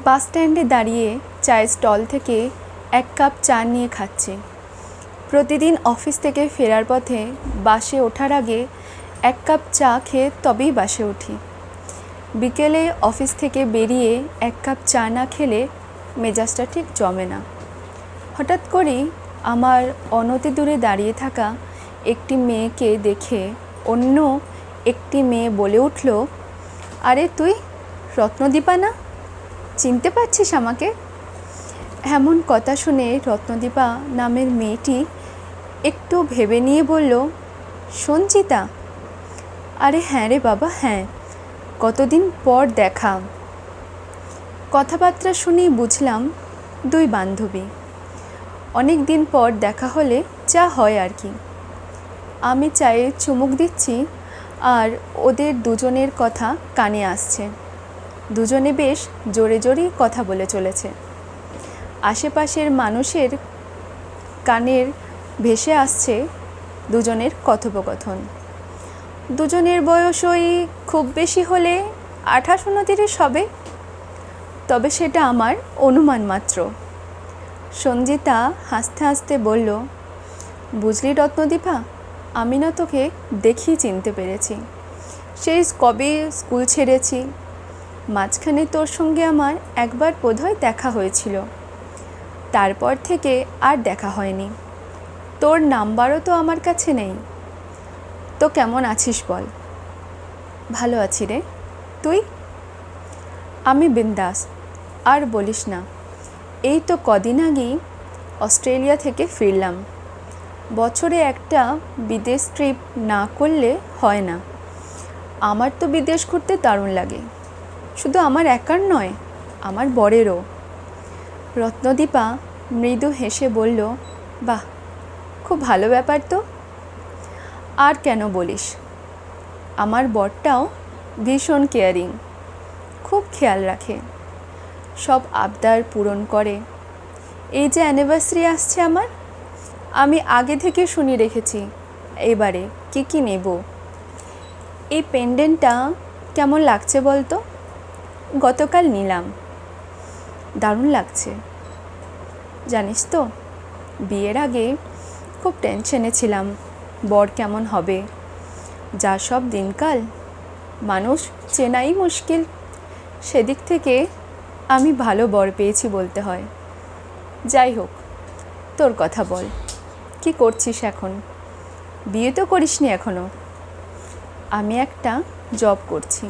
বাস স্ট্যান্ডে দাঁড়িয়ে চায়ের স্টল থেকে এক কাপ চা নিয়ে খাচ্ছি। প্রতিদিন অফিস থেকে ফেরার পথে বাসে ওঠার আগে এক কাপ চা খেয়ে তবেই বাসে উঠি। বিকেলে অফিস থেকে বেরিয়ে এক কাপ চা না খেলে মেজাজটা ঠিক জমে না। হঠাৎ করেই আমার অনতি দূরে দাঁড়িয়ে থাকা একটি মেয়েকে দেখে অন্য একটি মেয়ে বলে উঠল, আরে তুই রত্নদীপা না? চিনতে পারছিস আমাকে? এমন কথা শুনে রত্নদীপা নামের মেয়েটি একটু ভেবে নিয়ে বলল, সঞ্চিতা? আরে হ্যাঁ রে বাবা, হ্যাঁ, কতদিন পর দেখা। কথাবার্তা শুনেই বুঝলাম দুই বান্ধবী। অনেক দিন পর দেখা হলে যা হয় আর কি। আমি চায়ে চুমুক দিচ্ছি আর ওদের দুজনের কথা কানে আসছে। দুজনে বেশ জোরে জোরেই কথা বলে চলেছে। আশেপাশের মানুষের কানের ভেসে আসছে দুজনের কথোপকথন। দুজনের বয়স ওই খুব বেশি হলে 28-29 হবে, তবে সেটা আমার অনুমান মাত্র। সঞ্জিতা হাসতে হাসতে বলল, বুঝলি রত্নদীপা, আমি না তোকে দেখেই চিনতে পেরেছি। সেই কবে স্কুল ছেড়েছি, মাঝখানে তোর সঙ্গে আমার একবার বোধহয় দেখা হয়েছিল, তারপর থেকে আর দেখা হয়নি। তোর নাম্বারও তো আমার কাছে নেই। তো কেমন আছিস বল? ভালো আছি রে, তুই? আমি বিন্দাস, আর বলিস না। এই তো কদিন আগেই অস্ট্রেলিয়া থেকে ফিরলাম। বছরে একটা বিদেশ ট্রিপ না করলে হয় না। আমার তো বিদেশ ঘুরতে দারুণ লাগে, শুধু আমার একার নয়, আমার বরেরও। রত্নদীপা মৃদু হেসে বলল, বাহ, খুব ভালো ব্যাপার তো। আর কেন বলিস, আমার বরটাও ভীষণ কেয়ারিং, খুব খেয়াল রাখে, সব আবদার পূরণ করে। এই যে অ্যানিভার্সারি আসছে আমার, আমি আগে থেকে শুনে রেখেছি এবারে কি কি নেব। এই পেন্ডেন্টটা কেমন লাগছে বলতো? গতকাল নিলাম, দারুণ লাগছে। জানিস তো, বিয়ের আগে খুব টেনশনে ছিলাম বর কেমন হবে। যা সব দিনকাল, মানুষ চেনাই মুশকিল। সেদিক থেকে আমি ভালো বর পেয়েছি বলতে হয়। যাই হোক, তোর কথা বল, কি করছিস এখন? বিয়ে তো করিসনি এখনো। আমি একটা জব করছি,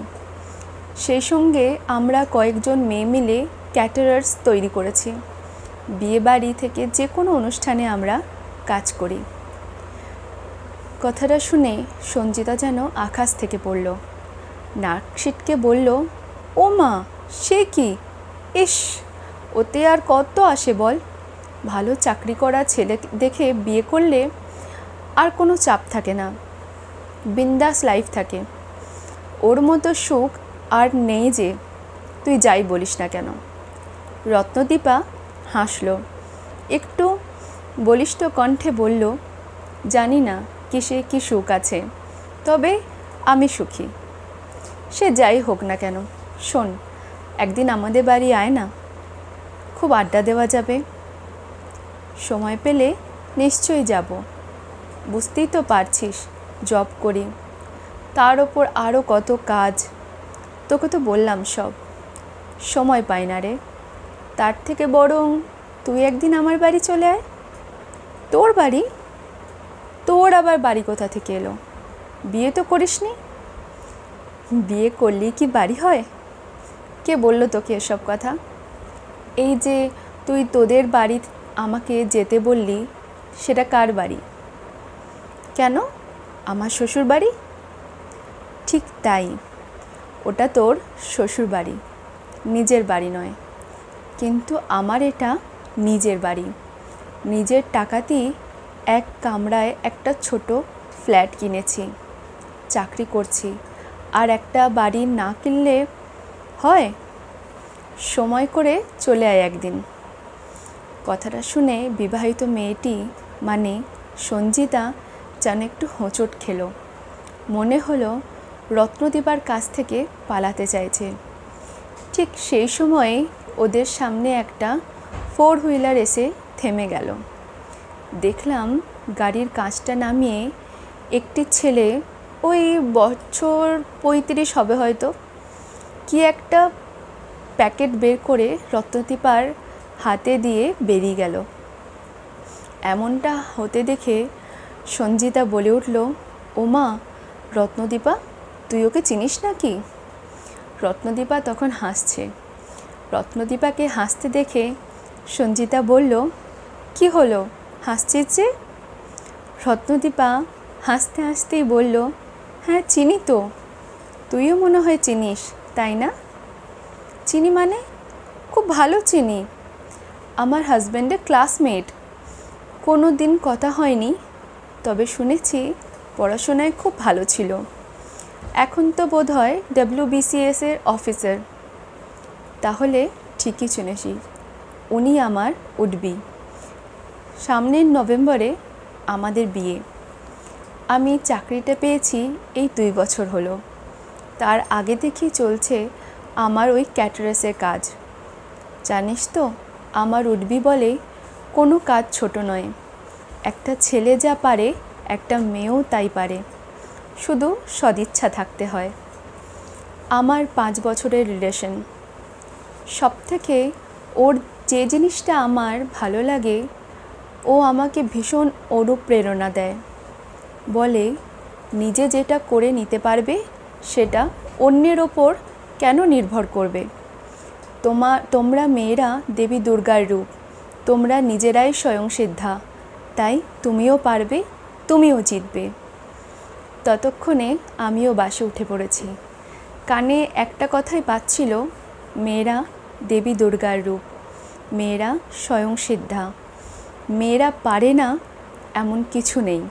সেই সঙ্গে আমরা কয়েকজন মেয়ে মিলে ক্যাটারার্স তৈরি করেছি। বিয়ে বাড়ি থেকে যে কোনো অনুষ্ঠানে আমরা কাজ করি। কথাটা শুনে সঞ্চিতা যেন আকাশ থেকে পড়ল। নাক ছিটকে বলল, ও মা, সে কি! ইস, ওতে আর কত আসে বল। ভালো চাকরি করা ছেলে দেখে বিয়ে করলে আর কোনো চাপ থাকে না, বিন্দাস লাইফ থাকে। ওর মতো সুখ আর নেই যে, তুই যাই বলিস না কেন। রত্নদীপা হাসল, একটু বলিষ্ঠ কণ্ঠে বলল, জানি না কিসে কি সুখ আছে, তবে আমি সুখী। সে যাই হোক না কেন, শোন, একদিন আমাদের বাড়ি আয় না, খুব আড্ডা দেওয়া যাবে। সময় পেলে নিশ্চয়ই যাব। বুঝতেই তো পারছিস, জব করি, তার ওপর আরও কত কাজ। তোকে তো বললাম সব, সময় পাই না রে। তার থেকে বরং তুই একদিন আমার বাড়ি চলে আয়। তোর বাড়ি? তোর আবার বাড়ি কোথা থেকে এলো? বিয়ে তো করিসনি। বিয়ে করলেই কি বাড়ি হয়? কে বললো তোকে এসব কথা? এই যে তুই তোদের বাড়ি আমাকে যেতে বললি, সেটা কার বাড়ি? কেন, আমার শ্বশুর বাড়ি? ঠিক তাই, ওটা তোর শ্বশুর বাড়ি, নিজের বাড়ি নয়। কিন্তু আমার এটা নিজের বাড়ি। নিজের টাকাতেই এক কামরায় একটা ছোট ফ্ল্যাট কিনেছি, চাকরি করছি। আর একটা বাড়ি না কিনলে হয়? সময় করে চলে আয় একদিন। কথাটা শুনে বিবাহিত মেয়েটি মানে সঞ্জিতা যেন একটু হোঁচট খেলো। মনে হলো রত্নদীপার কাছ থেকে পালাতে চাইছে, ঠিক সেই সময়ে ওদের সামনে একটা 4 হুইলার এসে থেমে গেল। দেখলাম গাড়ির কাঁচটা নামিয়ে একটি ছেলে, ওই বছর 35 হবে হয়তো, কি একটা প্যাকেট বের করে রত্নদীপার হাতে দিয়ে বেরিয়ে গেল। এমনটা হতে দেখে সঞ্জিতা বলে উঠল, ওমা রত্নদীপা, তুই ওকে চিনিস নাকি? রত্নদীপা তখন হাসছে। রত্নদীপাকে হাসতে দেখে সঞ্জিতা বলল, কি হলো, হাসছিস যে? রত্নদীপা হাসতে হাসতেই বলল, হ্যাঁ চিনি তো, তুইও মনে হয় চিনিস, তাই না? চিনি মানে? খুব ভালো চিনি, আমার হাজব্যান্ডের ক্লাসমেট। কোনো দিন কথা হয়নি, তবে শুনেছি পড়াশোনায় খুব ভালো ছিল। এখন তো বোধহয় WBCS-এর অফিসার। তাহলে ঠিকই শুনেছিস, উনি আমার উডবি। সামনের নভেম্বরে আমাদের বিয়ে। আমি চাকরিটা পেয়েছি এই 2 বছর হলো। তার আগে থেকেই চলছে আমার ওই ক্যাটারার্সের কাজ। জানিস তো, আমার উডবি বলে কোনো কাজ ছোট নয়। একটা ছেলে যা পারে একটা মেয়েও তাই পারে, শুধু সদিচ্ছা থাকতে হয়। আমার 5 বছরের রিলেশন। সবথেকে ওর যে জিনিসটা আমার ভালো লাগে, ও আমাকে ভীষণ অনুপ্রেরণা দেয়। বলে, নিজে যেটা করে নিতে পারবে সেটা অন্যের ওপর কেন নির্ভর করবে? তোমরা মেয়েরা দেবী দুর্গার রূপ, তোমরা নিজেরাই স্বয়ংসিদ্ধা, তাই তুমিও পারবে, তুমিও জিতবে। ততক্ষণে আমিও বাসে উঠে পড়েছি। কানে একটা কথাই বাজছিল, মেয়েরা দেবী দুর্গার রূপ, মেয়েরা স্বয়ংসিদ্ধা, মেয়েরা পারে না এমন কিছু নেই।